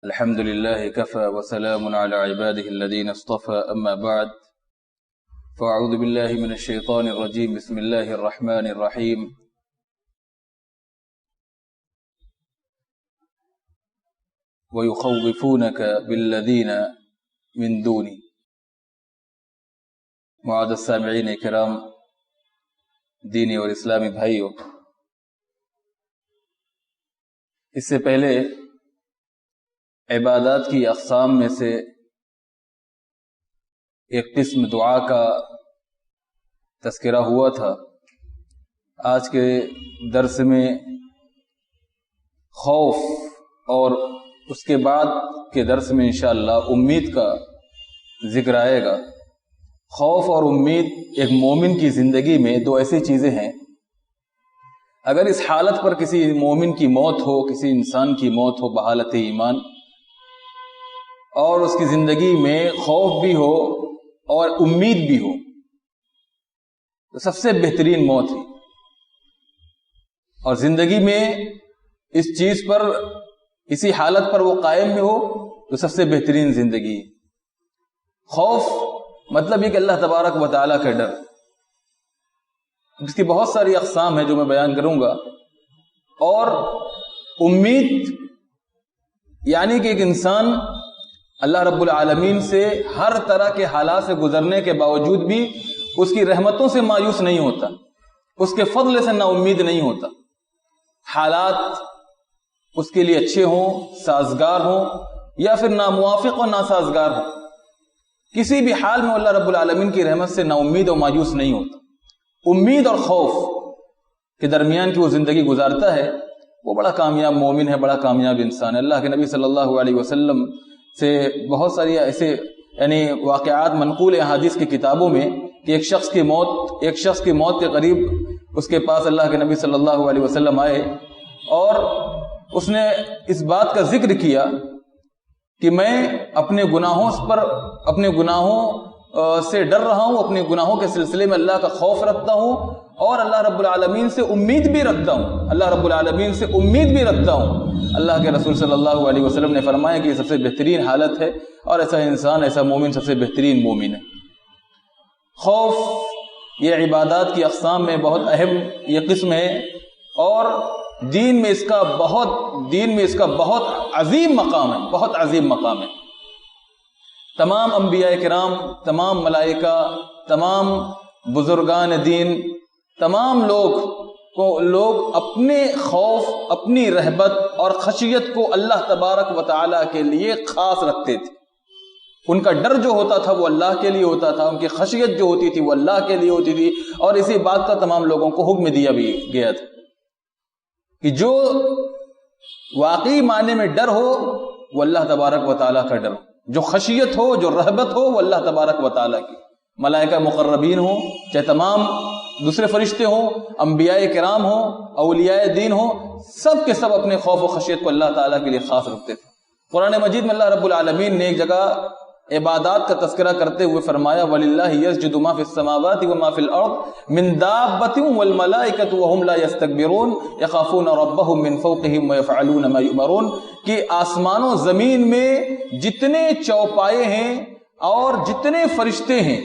الحمد لله كفى وسلام على عباده الذين اصطفى أما بعد فأعوذ بالله من الشيطان الرجيم بسم الله الرحمن الرحيم ويخوفونك بالذين من دوني. معزز سامعین کرام، دینی اور اسلامی بھائیوں، اس سے پہلے عبادات کی اقسام میں سے ایک قسم دعا کا تذکرہ ہوا تھا۔ آج کے درس میں خوف اور اس کے بعد کے درس میں انشاءاللہ امید کا ذکر آئے گا۔ خوف اور امید ایک مومن کی زندگی میں دو ایسی چیزیں ہیں، اگر اس حالت پر کسی مومن کی موت ہو، کسی انسان کی موت ہو بحالت ایمان، اور اس کی زندگی میں خوف بھی ہو اور امید بھی ہو، تو سب سے بہترین موت ہے۔ اور زندگی میں اس چیز پر، اسی حالت پر وہ قائم بھی ہو تو سب سے بہترین زندگی ہے۔ خوف مطلب یہ کہ اللہ تبارک و تعالیٰ کا ڈر، اس کی بہت ساری اقسام ہیں جو میں بیان کروں گا۔ اور امید یعنی کہ ایک انسان اللہ رب العالمین سے ہر طرح کے حالات سے گزرنے کے باوجود بھی اس کی رحمتوں سے مایوس نہیں ہوتا، اس کے فضل سے نا امید نہیں ہوتا۔ حالات اس کے لیے اچھے ہوں، سازگار ہوں، یا پھر ناموافق اور ناسازگار ہوں، کسی بھی حال میں اللہ رب العالمین کی رحمت سے نا امید اور مایوس نہیں ہوتا۔ امید اور خوف کے درمیان کی وہ زندگی گزارتا ہے، وہ بڑا کامیاب مومن ہے، بڑا کامیاب انسان ہے۔ اللہ کے نبی صلی اللہ علیہ وسلم سے بہت ساری ایسے واقعات منقول ہیں حدیث کی کتابوں میں کہ ایک شخص کی موت کے قریب اس کے پاس اللہ کے نبی صلی اللہ علیہ وسلم آئے اور اس نے اس بات کا ذکر کیا کہ میں اپنے گناہوں سے ڈر رہا ہوں، اپنے گناہوں کے سلسلے میں اللہ کا خوف رکھتا ہوں اور اللہ رب العالمین سے امید بھی رکھتا ہوں، اللہ کے رسول صلی اللہ علیہ وسلم نے فرمایا کہ یہ سب سے بہترین حالت ہے، اور ایسا انسان، ایسا مومن سب سے بہترین مومن ہے۔ خوف یہ عبادات کی اقسام میں بہت اہم یہ قسم ہے، اور دین میں اس کا بہت عظیم مقام ہے۔ تمام انبیاء کرام، تمام ملائکہ، تمام بزرگان دین، تمام لوگ اپنے خوف، اپنی رہبت اور خشیت کو اللہ تبارک و تعالیٰ کے لیے خاص رکھتے تھے۔ ان کا ڈر جو ہوتا تھا وہ اللہ کے لیے ہوتا تھا، ان کی خشیت جو ہوتی تھی وہ اللہ کے لیے ہوتی تھی، اور اسی بات کا تمام لوگوں کو حکم دیا بھی گیا تھا کہ جو واقعی معنی میں ڈر ہو وہ اللہ تبارک و تعالیٰ کا ڈر، جو خشیت ہو، جو رہبت ہو، وہ اللہ تبارک و تعالیٰ کی۔ ملائکہ مقربین ہوں، چاہے تمام دوسرے فرشتے ہوں، انبیاء کرام ہوں، اولیاء دین ہوں، سب کے سب اپنے خوف و خشیت کو اللہ تعالیٰ کے لیے خاص رکھتے تھے۔ قرآن مجید میں اللہ رب العالمین نے ایک جگہ عبادات کا تذکرہ کرتے ہوئے فرمایا وَلِلَّهِ يَسْجُدُ مَا فِي السَّمَاوَاتِ وَمَا فِي الْأَرْضِ مِن دَابَّةٍ وَالْمَلَائِكَةُ وَهُمْ لَا يَسْتَكْبِرُونَ يَخَافُونَ رَبَّهُم مِّن فَوْقِهِمْ وَيَفْعَلُونَ مَا يُؤْمَرُونَ کہ آسمان و زمین میں جتنے چوپائے ہیں اور جتنے فرشتے ہیں،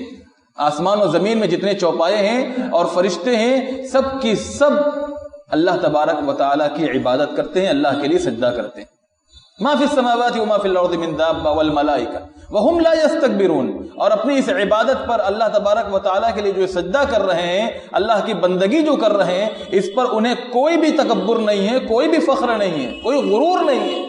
آسمان و زمین میں جتنے چوپائے ہیں اور فرشتے ہیں، سب کی سب اللہ تبارک و تعالیٰ کی عبادت کرتے ہیں، اللہ کے لیے سجدہ کرتے ہیں۔ ما فی السماوات وما فی الارض من دابہ والملائکہ وہم لا یستکبرون، اور اپنی اس عبادت پر اللہ تبارک و تعالیٰ کے لیے جو سجدہ کر رہے ہیں، اللہ کی بندگی جو کر رہے ہیں، اس پر انہیں کوئی بھی تکبر نہیں ہے، کوئی بھی فخر نہیں ہے، کوئی غرور نہیں ہے۔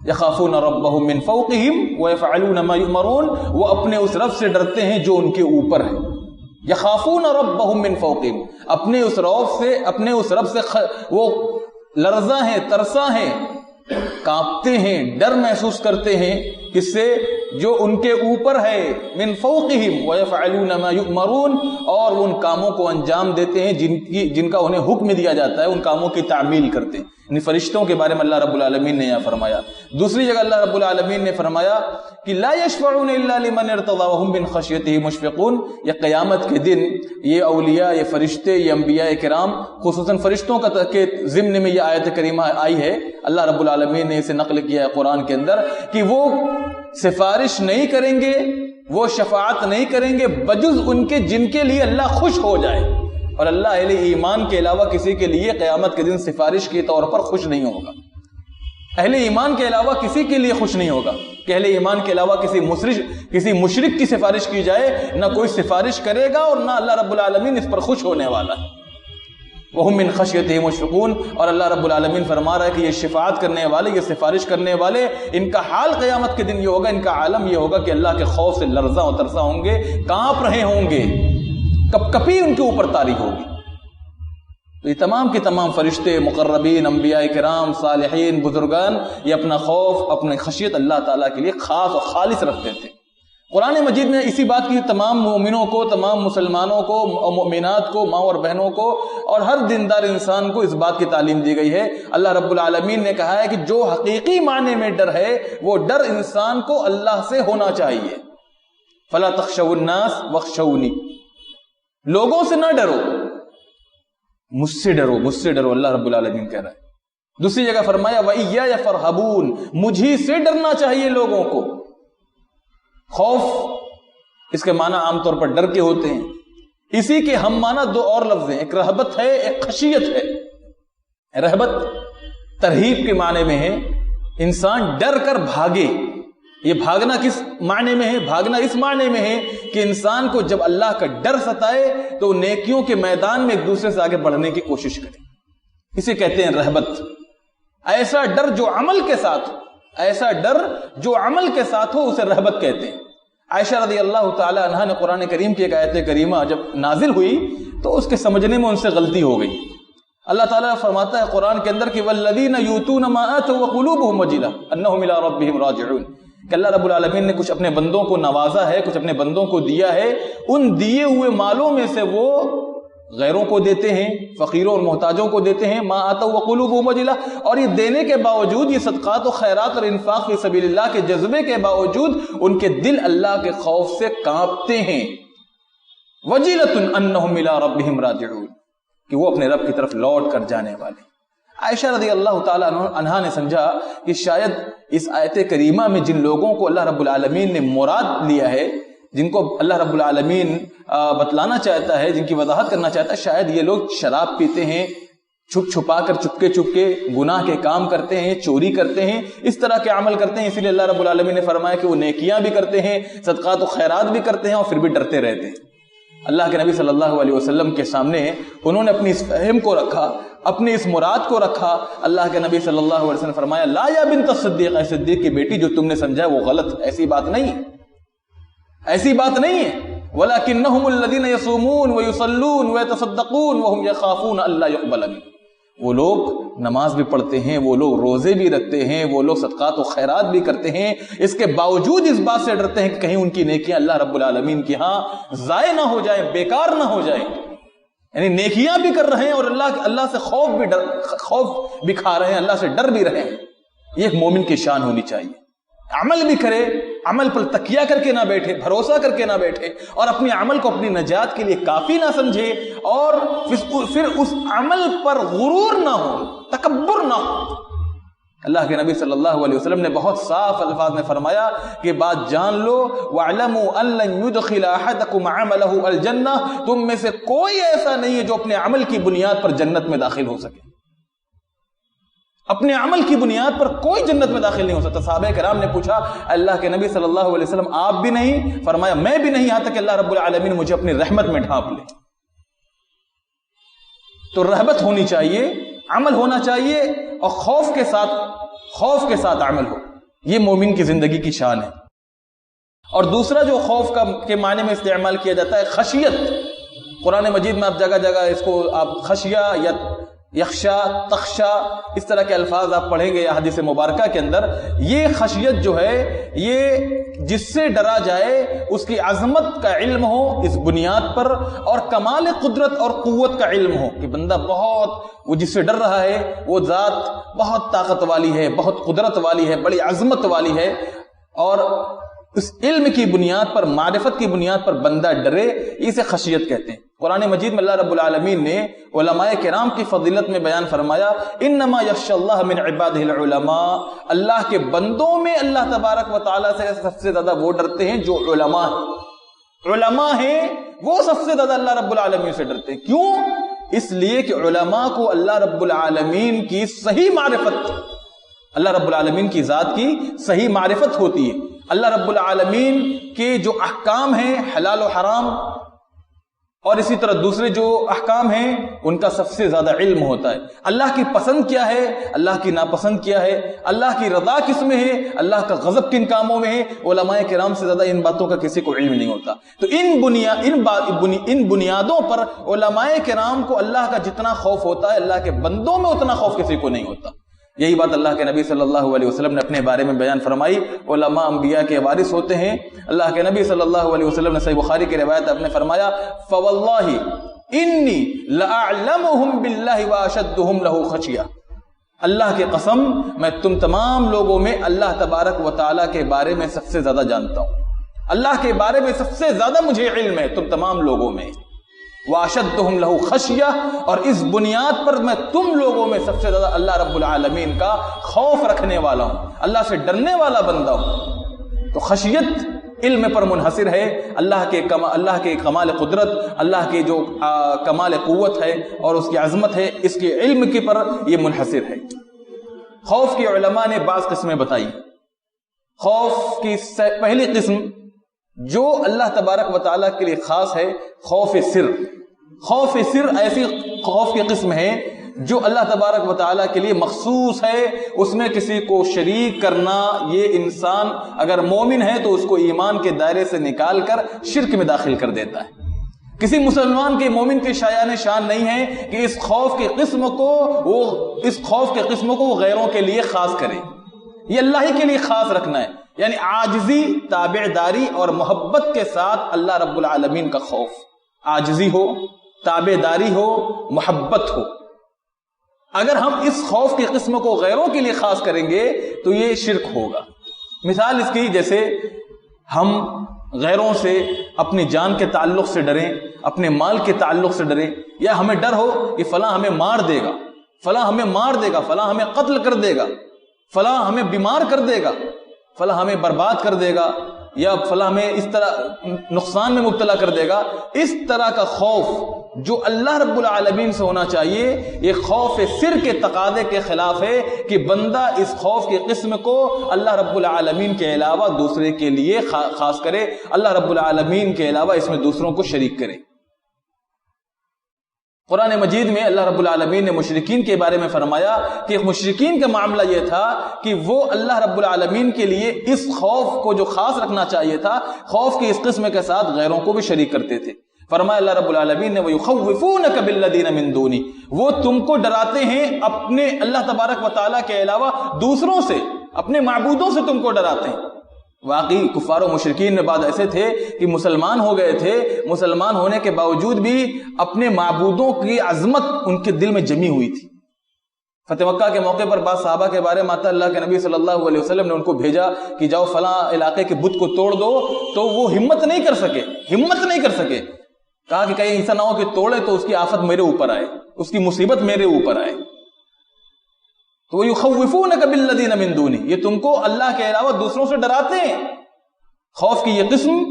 یخافون ربهم من فوقهم ويفعلون ما یؤمرون، وہ اپنے اس رب سے ڈرتے ہیں جو ان کے اوپر ہے۔ یخافون ربهم من فوقهم، اپنے اس رب سے وہ لرزاں ہیں، ترساں ہیں، کانپتے ہیں، ڈر محسوس کرتے ہیں، کس سے؟ جو ان کے اوپر ہے، من فوقهم ويفعلون ما یؤمرون، اور ان کاموں کو انجام دیتے ہیں جن کا انہیں حکم دیا جاتا ہے، ان کاموں کی تعمیل کرتے ہیں۔ یعنی فرشتوں کے بارے میں اللہ رب العالمین نے یہاں فرمایا. دوسری جگہ اللہ رب العالمین نے فرمایا کہ لا يشفعون الا لمن ارتضى وهم من خشیته مشفقون. یہ قیامت کے دن یہ اولیاء، یہ فرشتے، یہ انبیاء کرام، خصوصاً فرشتوں کا کے ضمن میں یہ آیت کریمہ آئی ہے. اللہ رب العالمین نے اسے نقل کیا ہے قرآن کے اندر کہ وہ سفارش نہیں کریں گے، وہ شفاعت نہیں کریں گے بجز ان کے جن کے لیے اللہ خوش ہو جائے. اور اللہ اہل ایمان کے علاوہ کسی کے لیے قیامت کے دن سفارش کے طور پر خوش نہیں ہوگا. اہل ایمان کے علاوہ کسی کے لیے خوش نہیں ہوگا کہ اہل ایمان کے علاوہ کسی مشرک کی سفارش کی جائے. نہ کوئی سفارش کرے گا اور نہ اللہ رب العالمین اس پر خوش ہونے والا ہے. وَهُمْ مِنْ خَشْيَتِهِ مُشْفِقُونَ. اور اللہ رب العالمین فرما رہا ہے کہ یہ شفاعت کرنے والے، یہ سفارش کرنے والے، ان کا حال قیامت کے دن یہ ہوگا، ان کا عالم یہ ہوگا کہ اللہ کے خوف سے لرزاں و ترساں ہوں گے، کانپ رہے ہوں گے، کپ کپی ان کے اوپر طاری ہوگی. تو یہ تمام کے تمام فرشتے، مقربین، انبیاء کرام، صالحین، بزرگان، یہ اپنا خوف، اپنی خشیت اللہ تعالیٰ کے لیے خاص اور خالص رکھتے تھے. قرآن مجید میں اسی بات کی تمام مومنوں کو، تمام مسلمانوں کو، مومنات کو، ماں اور بہنوں کو اور ہر دیندار انسان کو اس بات کی تعلیم دی گئی ہے. اللہ رب العالمین نے کہا ہے کہ جو حقیقی معنی میں ڈر ہے وہ ڈر انسان کو اللہ سے ہونا چاہیے. فَلَا تَخْشَوُا النَّاسَ وَاخْشَوْنِي. لوگوں سے نہ ڈرو، مجھ سے ڈرو، مجھ سے ڈرو، اللہ رب العالمین کہہ رہا ہے. دوسری جگہ فرمایا وَإِيَّايَ فَارْهَبُونَ. مجھے سے ڈرنا چاہیے لوگوں کو. خوف اس کے معنی عام طور پر ڈر کے ہوتے ہیں. اسی کے ہم معنی دو اور لفظ ہیں، ایک رہبت ہے، ایک خشیت ہے. رہبت ترہیب کے معنی میں ہے، انسان ڈر کر بھاگے. یہ بھاگنا کس معنی میں ہے؟ بھاگنا اس معنی میں ہے کہ انسان کو جب اللہ کا ڈر ستائے تو نیکیوں کے میدان میں ایک دوسرے سے آگے بڑھنے کی کوشش کرے. اسے کہتے ہیں رہبت. ایسا ڈر جو عمل کے ساتھ ہو، ایسا ڈر جو عمل کے ساتھ ہو اسے رہبت کہتے ہیں. عائشہ رضی اللہ تعالی عنہا نے قرآن کریم کی ایک آیت کریمہ جب نازل ہوئی تو اس کے سمجھنے میں ان سے غلطی ہو گئی. اللہ تعالیٰ فرماتا ہے قرآن کے اندر کہ والذین یؤتون ما آتوا وقلوبهم وجلہ انہم الی ربہم راجعون، کہ اللہ رب العالمین نے کچھ اپنے بندوں کو نوازا ہے، کچھ اپنے بندوں کو دیا ہے. ان دیے ہوئے مالوں میں سے وہ غیروں کو دیتے ہیں، فقیروں اور محتاجوں کو دیتے ہیں. ما آتوا وقلوبهم وجلہ. اور یہ دینے کے باوجود، یہ صدقات و خیرات اور انفاق فی سبیل اللہ کے جذبے کے باوجود ان کے دل اللہ کے خوف سے کانپتے ہیں. وجلۃ انہم الی ربہم راجعون، کہ وہ اپنے رب کی طرف لوٹ کر جانے والے. عائشہ رضی اللہ تعالیٰ عنہا نے سمجھا کہ شاید اس آیت کریمہ میں جن لوگوں کو اللہ رب العالمین نے مراد لیا ہے، جن کو اللہ رب العالمین بتلانا چاہتا ہے، جن کی وضاحت کرنا چاہتا ہے، شاید یہ لوگ شراب پیتے ہیں، چھپ چھپا کر، چپکے چپکے گناہ کے کام کرتے ہیں، چوری کرتے ہیں، اس طرح کے عمل کرتے ہیں. اسی لیے اللہ رب العالمین نے فرمایا کہ وہ نیکیاں بھی کرتے ہیں، صدقات و خیرات بھی کرتے ہیں اور پھر بھی ڈرتے رہتے ہیں. اللہ کے نبی صلی اللہ علیہ وسلم کے سامنے انہوں نے اپنی اس فہم کو رکھا، اپنی اس مراد کو رکھا. اللہ کے نبی صلی اللہ علیہ وسلم فرمایا لا یا بنت الصدیق، اے صدیق کی بیٹی، جو تم نے سمجھا وہ غلط ہے، ایسی بات نہیں ہے، ایسی بات نہیں ہے. وَلَكِنَّهُمُ الَّذِينَ يَصُومُونَ وَيُصَلُّونَ وَيَتَصَدَّقُونَ وَهُمْ يَخَافُونَ أَلَّا يُقْبَلَ مِنْهُمْ. وہ لوگ نماز بھی پڑھتے ہیں، وہ لوگ روزے بھی رکھتے ہیں، وہ لوگ صدقات و خیرات بھی کرتے ہیں، اس کے باوجود اس بات سے ڈرتے ہیں کہ کہیں ان کی نیکیاں اللہ رب العالمین کی ہاں ضائع نہ ہو جائیں، بیکار نہ ہو جائیں. یعنی نیکیاں بھی کر رہے ہیں اور اللہ سے خوف بھی کھا رہے ہیں، اللہ سے ڈر بھی رہے ہیں. یہ ایک مومن کی شان ہونی چاہیے. عمل بھی کرے، عمل پر تکیہ کر کے نہ بیٹھے، بھروسہ کر کے نہ بیٹھے، اور اپنے عمل کو اپنی نجات کے لیے کافی نہ سمجھے، اور پھر اس عمل پر غرور نہ ہو، تکبر نہ ہو. اللہ کے نبی صلی اللہ علیہ وسلم نے بہت صاف الفاظ میں فرمایا کہ بات جان لو، وَاعْلَمُوا أَن لَّن يُدْخِلَ أَحَدَكُمْ عَمَلَهُ الْجَنَّةَ، تم میں سے کوئی ایسا نہیں ہے جو اپنے عمل کی بنیاد پر جنت میں داخل ہو سکے. اپنے عمل کی بنیاد پر کوئی جنت میں داخل نہیں ہو سکتا. صحابہ کرام نے پوچھا اللہ کے نبی صلی اللہ علیہ وسلم آپ بھی نہیں؟ فرمایا میں بھی نہیں، یہاں تک کہ اللہ رب العالمین مجھے اپنی رحمت میں ڈھانپ لے. تو رہبت ہونی چاہیے، عمل ہونا چاہیے، اور خوف کے ساتھ عمل ہو. یہ مومن کی زندگی کی شان ہے. اور دوسرا جو خوف کے معنی میں استعمال کیا جاتا ہے خشیت. قرآن مجید میں آپ جگہ جگہ اس کو آپ خشیہ یا یخشا، تخشا، اس طرح کے الفاظ آپ پڑھیں گے حدیث مبارکہ کے اندر. یہ خشیت جو ہے یہ جس سے ڈرا جائے اس کی عظمت کا علم ہو اس بنیاد پر، اور کمال قدرت اور قوت کا علم ہو کہ بندہ وہ جس سے ڈر رہا ہے وہ ذات بہت طاقت والی ہے، بہت قدرت والی ہے، بڑی عظمت والی ہے، اور اس علم کی بنیاد پر، معرفت کی بنیاد پر بندہ ڈرے، اسے خشیت کہتے ہیں. قرآن مجید میں اللہ رب العالمین نے علماء کرام کی فضیلت میں بیان فرمایا انما یخشی اللہ من عبادہ العلماء، اللہ کے بندوں میں اللہ تبارک و تعالیٰ سے سب سے زیادہ وہ ڈرتے ہیں جو علماء ہیں. علماء ہیں وہ سب سے زیادہ اللہ رب العالمین سے ڈرتے ہیں. کیوں؟ اس لیے کہ علماء کو اللہ رب العالمین کی صحیح معرفت، اللہ رب العالمین کی ذات کی صحیح معرفت ہوتی ہے. اللہ رب العالمین کے جو احکام ہیں حلال و حرام، اور اسی طرح دوسرے جو احکام ہیں ان کا سب سے زیادہ علم ہوتا ہے. اللہ کی پسند کیا ہے، اللہ کی ناپسند کیا ہے، اللہ کی رضا کس میں ہے، اللہ کا غضب کن کاموں میں ہے، علماء کرام سے زیادہ ان باتوں کا کسی کو علم نہیں ہوتا. تو ان بنیادوں پر علماء کرام کو اللہ کا جتنا خوف ہوتا ہے اللہ کے بندوں میں اتنا خوف کسی کو نہیں ہوتا. یہی بات اللہ کے نبی صلی اللہ علیہ وسلم نے اپنے بارے میں بیان فرمائی. علماء انبیاء کے وارث ہوتے ہیں. اللہ کے نبی صلی اللہ علیہ وسلم نے صحیح بخاری کی روایت اپنے فرمایا فواللہ انی لأعلمہم باللہ واشدہم لہ خشیہ، اللہ کی قسم میں تم تمام لوگوں میں اللہ تبارک و تعالیٰ کے بارے میں سب سے زیادہ جانتا ہوں، اللہ کے بارے میں سب سے زیادہ مجھے علم ہے تم تمام لوگوں میں. واشدہم لہ خشیہ، اور اس بنیاد پر میں تم لوگوں میں سب سے زیادہ اللہ رب العالمین کا خوف رکھنے والا ہوں، اللہ سے ڈرنے والا بندہ ہوں. تو خشیت علم پر منحصر ہے. اللہ کے کمال قدرت، اللہ کے جو کمال قوت ہے اور اس کی عظمت ہے، اس کے علم کے پر یہ منحصر ہے. خوف کی علماء نے بعض قسمیں بتائی. خوف کی پہلی قسم جو اللہ تبارک و تعالیٰ کے لیے خاص ہے، خوف سر. خوف سر ایسی خوف کی قسم ہے جو اللہ تبارک و تعالیٰ کے لیے مخصوص ہے. اس میں کسی کو شریک کرنا، یہ انسان اگر مومن ہے تو اس کو ایمان کے دائرے سے نکال کر شرک میں داخل کر دیتا ہے. کسی مسلمان کے مومن کے شایان شان نہیں ہے کہ اس خوف کی قسم کو وہ غیروں کے لیے خاص کرے. یہ اللہ ہی کے لیے خاص رکھنا ہے، یعنی عاجزی، تابعداری اور محبت کے ساتھ اللہ رب العالمین کا خوف. عاجزی ہو، تابعداری ہو، محبت ہو. اگر ہم اس خوف کی قسم کو غیروں کے لیے خاص کریں گے تو یہ شرک ہوگا. مثال اس کی جیسے ہم غیروں سے اپنی جان کے تعلق سے ڈریں، اپنے مال کے تعلق سے ڈریں، یا ہمیں ڈر ہو کہ فلاں ہمیں مار دے گا، فلاں ہمیں مار دے گا، فلاں ہمیں قتل کر دے گا، فلاں ہمیں بیمار کر دے گا، فلاں ہمیں برباد کر دے گا، یا فلاں ہمیں اس طرح نقصان میں مبتلا کر دے گا. اس طرح کا خوف جو اللہ رب العالمین سے ہونا چاہیے، یہ خوف سر کے تقاضے کے خلاف ہے کہ بندہ اس خوف کی قسم کو اللہ رب العالمین کے علاوہ دوسرے کے لیے خاص کرے، اللہ رب العالمین کے علاوہ اس میں دوسروں کو شریک کرے. قرآن مجید میں اللہ رب العالمین نے مشرکین کے بارے میں فرمایا کہ مشرکین کا معاملہ یہ تھا کہ وہ اللہ رب العالمین کے لیے اس خوف کو جو خاص رکھنا چاہیے تھا، خوف کی اس قسم کے ساتھ غیروں کو بھی شریک کرتے تھے. فرمایا اللہ رب العالمین نے وَيُخَوِّفُونَكَ بِالَّذِينَ مِن دُونِ، وہ تم کو ڈراتے ہیں اپنے اللہ تبارک و تعالیٰ کے علاوہ دوسروں سے، اپنے معبودوں سے تم کو ڈراتے ہیں. واقعی کفار و مشرکین میں بعد ایسے تھے کہ مسلمان ہو گئے تھے، مسلمان ہونے کے باوجود بھی اپنے معبودوں کی عظمت ان کے دل میں جمی ہوئی تھی. فتح مکہ کے موقع پر بعض صحابہ کے بارے میں آتا اللہ کے نبی صلی اللہ علیہ وسلم نے ان کو بھیجا کہ جاؤ فلاں علاقے کے بت کو توڑ دو، تو وہ ہمت نہیں کر سکے. کہا کہ کہیں ایسا نہ ہو کہ توڑے تو اس کی آفت میرے اوپر آئے، اس کی مصیبت میرے اوپر آئے. تو وَيُخَوِّفُونَكَ بِالَّذِينَ مِن دُونِ، یہ تم کو اللہ کے علاوہ دوسروں سے ڈراتے ہیں. خوف کی یہ قسم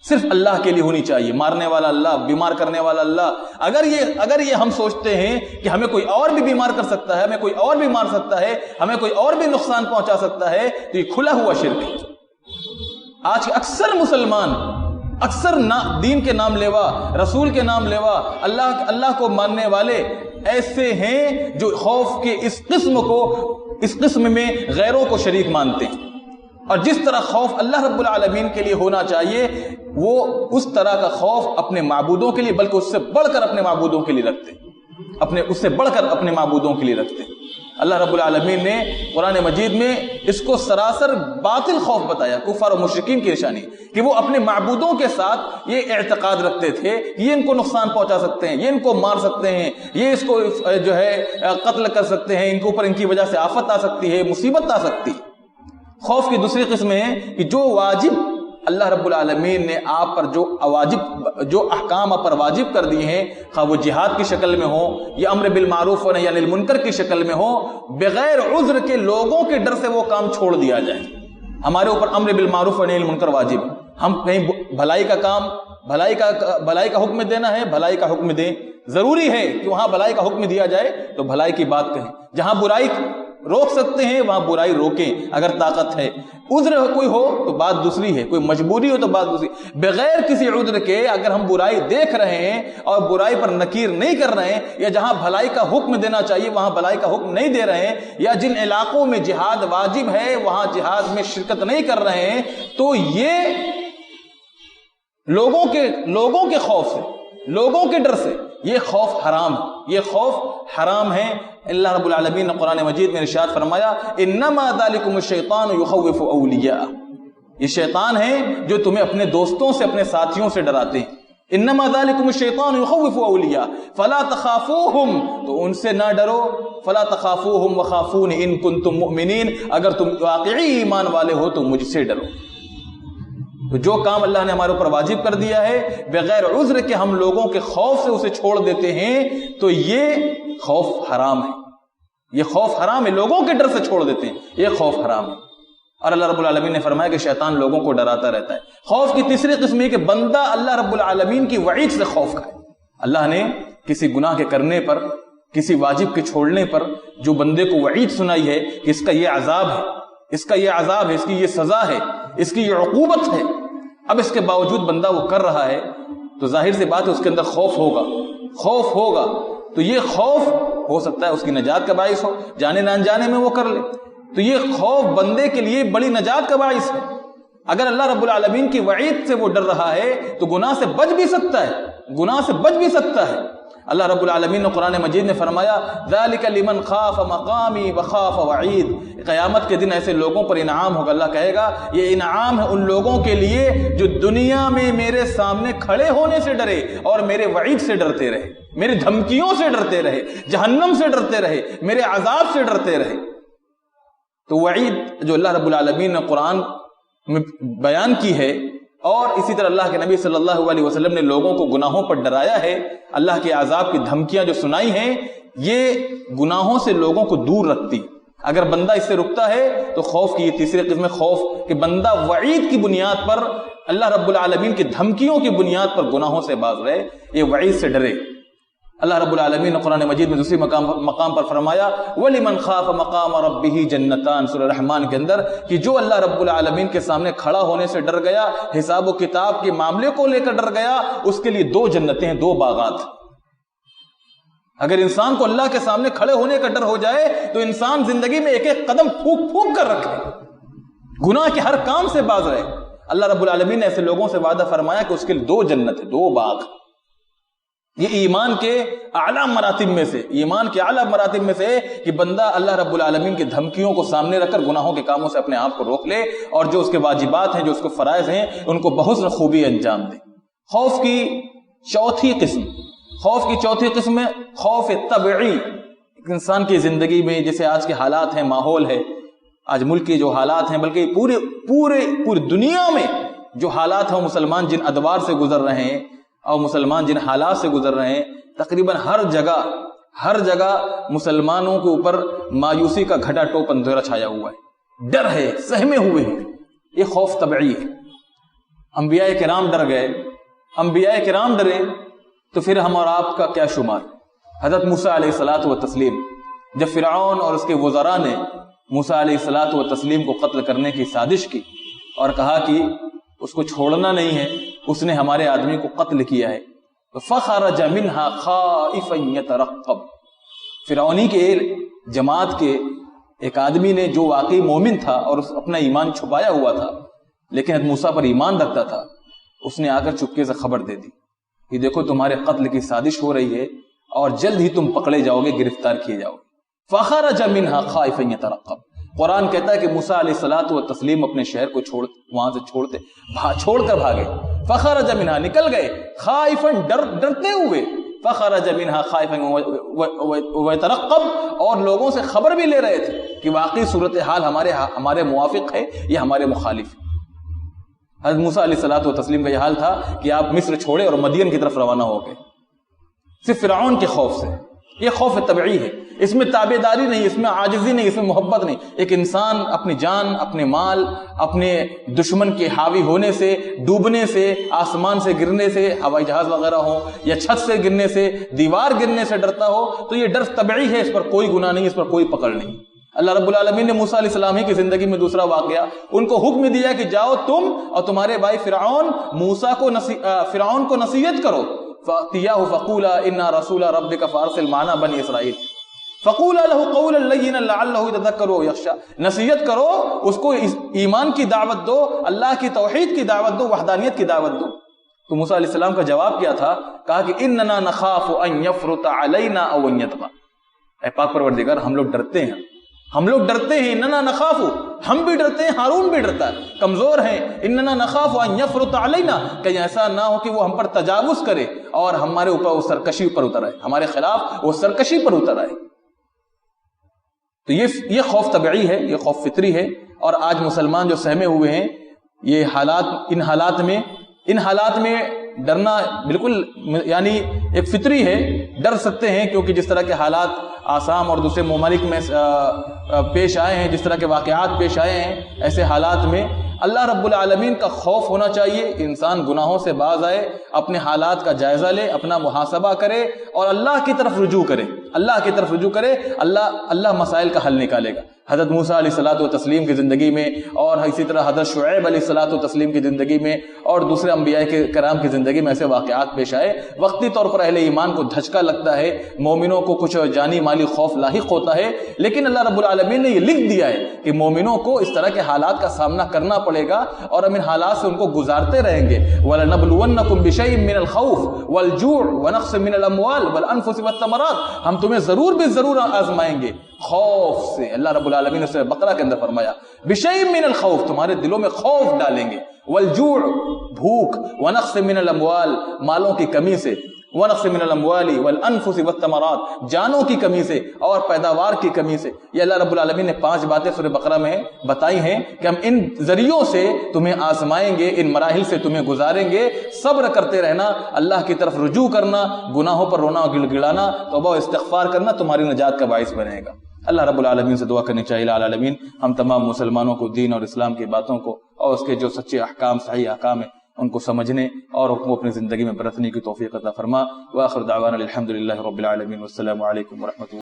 صرف اللہ کے لیے ہونی چاہیے. مارنے والا اللہ، بیمار کرنے والا اللہ. اگر یہ ہم سوچتے ہیں کہ ہمیں کوئی اور بھی بیمار کر سکتا ہے، ہمیں کوئی اور بھی مار سکتا ہے، ہمیں کوئی اور بھی نقصان پہنچا سکتا ہے، تو یہ کھلا ہوا شرک ہے. آج کے اکثر مسلمان، اکثر دین کے نام لیوا، رسول کے نام لیوا، اللہ کو ماننے والے ایسے ہیں جو خوف کے اس قسم میں غیروں کو شریک مانتے ہیں. اور جس طرح خوف اللہ رب العالمین کے لیے ہونا چاہیے، وہ اس طرح کا خوف اپنے معبودوں کے لیے، بلکہ اس سے بڑھ کر اپنے معبودوں کے لیے رکھتے ہیں. اپنے اس سے بڑھ کر اپنے معبودوں کے لیے رکھتے ہیں. اللہ رب العالمین نے قرآن مجید میں اس کو سراسر باطل خوف بتایا. کفار و مشرکین کی نشانی کہ وہ اپنے معبودوں کے ساتھ یہ اعتقاد رکھتے تھے یہ ان کو نقصان پہنچا سکتے ہیں, یہ ان کو مار سکتے ہیں, یہ اس کو جو ہے قتل کر سکتے ہیں, ان کے اوپر ان کی وجہ سے آفت آ سکتی ہے, مصیبت آ سکتی ہے. خوف کی دوسری قسم ہے کہ جو واجب اللہ رب العالمین نے آپ پر جو احکام آپ پر واجب کر دیے ہیں, خواہ وہ جہاد کی شکل میں ہو یا امر بالمعروف و نہی عن المنکر کی شکل میں ہو, بغیر عذر کے لوگوں کے ڈر سے وہ کام چھوڑ دیا جائے. ہمارے اوپر امر بالمعروف و نہی عن المنکر واجب ہے. ہم کہیں بھلائی کا کام, بھلائی کا حکم دینا ہے, بھلائی کا حکم دیں. ضروری ہے کہ وہاں بھلائی کا حکم دیا جائے تو بھلائی کی بات کہیں. جہاں برائی روک سکتے ہیں وہاں برائی روکیں اگر طاقت ہے. عذر کوئی ہو تو بات دوسری ہے, کوئی مجبوری ہو تو بات دوسری. بغیر کسی عذر کے اگر ہم برائی دیکھ رہے ہیں اور برائی پر نکیر نہیں کر رہے ہیں, یا جہاں بھلائی کا حکم دینا چاہیے وہاں بھلائی کا حکم نہیں دے رہے ہیں, یا جن علاقوں میں جہاد واجب ہے وہاں جہاد میں شرکت نہیں کر رہے ہیں, تو یہ لوگوں کے خوف سے, لوگوں کے ڈر سے یہ خوف حرام ہے. یہ خوف حرام ہے. اللہ رب العالمین نے قرآن مجید میں ارشاد فرمایا انما ذالکم الشیطان یخوف اولیاء, یہ شیطان ہے جو تمہیں اپنے دوستوں سے, اپنے ساتھیوں سے ڈراتے ہیں. انما ذالکم الشیطان یخوف اولیاء فلا تخافوہم, تو ان سے نہ ڈرو. فلا تخافوہم وخافون ان کنتم مؤمنین, اگر تم واقعی ایمان والے ہو تو مجھ سے ڈرو. تو جو کام اللہ نے ہمارے اوپر واجب کر دیا ہے بغیر عذر کے ہم لوگوں کے خوف سے اسے چھوڑ دیتے ہیں تو یہ خوف حرام ہے. یہ خوف حرام ہے, لوگوں کے ڈر سے چھوڑ دیتے ہیں, یہ خوف حرام ہے. اور اللہ رب العالمین نے فرمایا کہ شیطان لوگوں کو ڈراتا رہتا ہے. خوف کی تیسری قسم ہے کہ بندہ اللہ رب العالمین کی وعید سے خوف کھائے. اللہ نے کسی گناہ کے کرنے پر, کسی واجب کے چھوڑنے پر جو بندے کو وعید سنائی ہے کہ اس کا یہ عذاب ہے, اس کا یہ عذاب ہے, اس کی یہ سزا ہے, اس کی یہ عقوبت ہے, اب اس کے باوجود بندہ وہ کر رہا ہے تو ظاہر سی بات ہے اس کے اندر خوف ہوگا. تو یہ خوف ہو سکتا ہے اس کی نجات کا باعث ہو, جانے نہ انجانے میں وہ کر لے. تو یہ خوف بندے کے لیے بڑی نجات کا باعث ہے. اگر اللہ رب العالمین کی وعید سے وہ ڈر رہا ہے تو گناہ سے بچ بھی سکتا ہے. اللہ رب العالمین نے قرآن مجید میں فرمایا ذالک لمن خاف مقامی وخاف وعید, قیامت کے دن ایسے لوگوں پر انعام ہوگا. اللہ کہے گا یہ انعام ہے ان لوگوں کے لیے جو دنیا میں میرے سامنے کھڑے ہونے سے ڈرے اور میرے وعید سے ڈرتے رہے, میری دھمکیوں سے ڈرتے رہے, جہنم سے ڈرتے رہے, میرے عذاب سے ڈرتے رہے. تو وعید جو اللہ رب العالمین نے قرآن میں بیان کی ہے, اور اسی طرح اللہ کے نبی صلی اللہ علیہ وسلم نے لوگوں کو گناہوں پر ڈرایا ہے, اللہ کے عذاب کی دھمکیاں جو سنائی ہیں, یہ گناہوں سے لوگوں کو دور رکھتی. اگر بندہ اس سے رکتا ہے تو خوف کی یہ تیسری قسم ہے, خوف کہ بندہ وعید کی بنیاد پر, اللہ رب العالمین کی دھمکیوں کی بنیاد پر گناہوں سے باز رہے, یہ وعید سے ڈرے. اللہ رب العالمین نے قرآن مجید میں دوسری مقام پر فرمایا وَلِمَنْ خَافَ مَقَامَ رَبِّهِ جَنَّتَانِ, سورہ رحمان کے اندر, کہ جو اللہ رب العالمین کے سامنے کھڑا ہونے سے ڈر گیا, حساب و کتاب کے معاملے کو لے کر ڈر گیا, اس کے لیے 2 جنتیں ہیں, 2 باغات. اگر انسان کو اللہ کے سامنے کھڑے ہونے کا ڈر ہو جائے تو انسان زندگی میں ایک ایک قدم پھونک کر رکھے, گناہ کے ہر کام سے باز رہے. اللہ رب العالمین نے ایسے لوگوں سے وعدہ فرمایا کہ اس کے لیے 2 جنت ہیں, 2 باغ. یہ ایمان کے اعلیٰ مراتب میں سے, ایمان کے اعلیٰ مراتب میں سے کہ بندہ اللہ رب العالمین کی دھمکیوں کو سامنے رکھ کر گناہوں کے کاموں سے اپنے آپ کو روک لے, اور جو اس کے واجبات ہیں, جو اس کے فرائض ہیں, ان کو بحسن خوبی انجام دے. خوف کی چوتھی قسم ہے خوف طبعی. انسان کی زندگی میں جیسے آج کے حالات ہیں, ماحول ہے, آج ملک کے جو حالات ہیں, بلکہ پوری دنیا میں جو حالات ہیں, مسلمان جن ادوار سے گزر رہے ہیں اور مسلمان جن حالات سے گزر رہے ہیں, تقریباً ہر جگہ مسلمانوں کے اوپر مایوسی کا گھٹا ٹوپ اندھیرا چھایا ہوا ہے, ڈر ہے, سہمے ہوئے ہیں. یہ خوف طبعی ہے. انبیاء کرام ڈر گئے, انبیاء کرام ڈرے تو پھر ہم اور آپ کا کیا شمار. حضرت موسیٰ علیہ الصلاۃ والتسلیم, جب فرعون اور اس کے وزراء نے موسیٰ علیہ الصلاۃ والتسلیم کو قتل کرنے کی سازش کی اور کہا کہ اس کو چھوڑنا نہیں ہے, اس نے ہمارے آدمی کو قتل کیا ہے, فخرج منها خائفا يترقب. فرعونی کے جماعت کے ایک آدمی نے جو واقعی مومن تھا اور اپنا ایمان چھپایا ہوا تھا لیکن حضرت موسیٰ پر ایمان رکھتا تھا, اس نے آ کر چپکے سے خبر دے دی کہ دیکھو تمہارے قتل کی سازش ہو رہی ہے, اور جلد ہی تم پکڑے جاؤ گے، گرفتار کیے جاؤ گے۔ فخرج منها خائفا يترقب، قرآن کہتا ہے کہ موسیٰ علیہ الصلوۃ والتسلیم اپنے شہر کو وہاں سے چھوڑ کر بھاگے۔ فخرج منها، نکل گئے، خائفا، ڈرتے ہوئے، فخرج منها خائفا ويترقب، اور لوگوں سے خبر بھی لے رہے تھے کہ واقعی صورتحال ہمارے موافق ہے یا ہمارے مخالف ہے۔ حضرت موسیٰ علیہ الصلوۃ والتسلیم کا یہ حال تھا کہ آپ مصر چھوڑے اور مدین کی طرف روانہ ہو گئے، صرف فرعون کے خوف سے۔ یہ خوف طبعی ہے، اس میں تابعداری نہیں، اس میں عاجزی نہیں، اس میں محبت نہیں۔ ایک انسان اپنی جان، اپنے مال، اپنے دشمن کے حاوی ہونے سے، ڈوبنے سے، آسمان سے گرنے سے، ہوائی جہاز وغیرہ ہو، یا چھت سے گرنے سے، دیوار گرنے سے ڈرتا ہو، تو یہ ڈر طبعی ہے، اس پر کوئی گناہ نہیں، اس پر کوئی پکڑ نہیں۔ اللہ رب العالمین نے موسیٰ علیہ السلام ہی کی زندگی میں دوسرا واقعہ، ان کو حکم دیا کہ جاؤ تم اور تمہارے بھائی فرعون فرعون کو نصیحت کرو، فَأْتِيَاهُ فَقُولَا إِنَّا رَسُولَ رَبِّكَ فَأَرْسِلْ مَعَنَا بَنِي إِسْرَائِيلَ فَقُولَا لَهُ قَوْلًا لَيِّنًا لَعَلَّهُ يَتَذَكَّرُ أَوْ يَخْشَىٰ، نصیحت کرو اس کو، ایمان کی دعوت دو، اللہ کی توحید کی دعوت دو، وحدانیت کی دعوت دو۔ تو موسیٰ علیہ السلام کا جواب کیا تھا؟ کہا کہ إِنَّنَا نَخَافُ أَن يَفْرُطَ عَلَيْنَا أَوْ أَن يَطْغَىٰ، اے پاک پروردگار ہم لوگ ڈرتے ہیں، ہم لوگ ڈرتے ہیں، اننا نخاف، ہم بھی ڈرتے ہیں، ہارون بھی ڈرتا ہے، کمزور ہیں، اننا نخاف ان یفرط علینا، کہیں ایسا نہ ہو کہ وہ ہم پر تجاوز کرے اور ہمارے اوپر وہ سرکشی پر اتر آئے، ہمارے خلاف وہ سرکشی پر اتر آئے۔ تو یہ خوف طبعی ہے، یہ خوف فطری ہے، اور آج مسلمان جو سہمے ہوئے ہیں، یہ حالات، ان حالات میں ڈرنا بالکل یعنی ایک فطری ہے، ڈر سکتے ہیں، کیونکہ جس طرح کے حالات آسام اور دوسرے ممالک میں پیش آئے ہیں، جس طرح کے واقعات پیش آئے ہیں، ایسے حالات میں اللہ رب العالمین کا خوف ہونا چاہیے، انسان گناہوں سے باز آئے، اپنے حالات کا جائزہ لے، اپنا محاسبہ کرے اور اللہ کی طرف رجوع کرے، اللہ کی طرف رجوع کرے، اللہ مسائل کا حل نکالے گا۔ حضرت موسیٰ علیہ الصلوۃ والتسلیم کی زندگی میں، اور اسی طرح حضرت شعیب علیہ الصلوۃ والتسلیم کی زندگی میں، اور دوسرے انبیاء کرام کی زندگی میں ایسے واقعات پیش آئے، وقتی طور پر اہل ایمان کو دھچکا لگتا ہے، مومنوں کو کچھ جانی مالی خوف لاحق ہوتا ہے، لیکن اللہ رب العالمین نے یہ لکھ دیا ہے کہ مومنوں کو اس طرح کے حالات کا سامنا کرنا پڑے گا، اور ہم ان حالات سے ان کو گزارتے رہیں گے۔ وَلَنَبْلُوَنَّكُمْ بِشَيْءٍ مِّنَ الْخَوْفِ وَالْجُوعِ وَنَقْصٍ مِّنَ الْأَمْوَالِ وَالْأَنفُسِ وَالثَّمَرَاتِ، ہم تمہیں ضرور بھی ضرور آزمائیں گے خوف سے۔ اللہ رب العالمین نے سورہ بقرہ کے اندر فرمایا بِشَيْءٍ مِّنَ الْخَوْفِ، تمہارے دلوں میں خوف ڈالیں گے، والجوع، بھوک، ونقص من الاموال، مالوں کی کمی سے، ونقص من الاموال والانفس والثمرات، جانوں کی کمی سے اور پیداوار کی کمی سے۔ یہ اللہ رب العالمین نے 5 باتیں سورہ بقرہ میں بتائی ہیں کہ ہم ان ذریعوں سے تمہیں آزمائیں گے، ان مراحل سے تمہیں گزاریں گے، صبر کرتے رہنا، اللہ کی طرف رجوع کرنا، گناہوں پر رونا گڑ گڑانا، توبہ و استغفار کرنا تمہاری نجات کا باعث بنے گا۔ اللہ رب العالمین سے دعا کرنی چاہیے العالمین ہم تمام مسلمانوں کو دین اور اسلام کی باتوں کو اور اس کے جو سچے احکام، صحیح احکام ہیں، ان کو سمجھنے اور ان کو اپنی زندگی میں برتنے کی توفیق عطا فرما۔ وآخر دعوانا الحمدللہ رب العالمین، والسلام علیکم ورحمۃ اللہ۔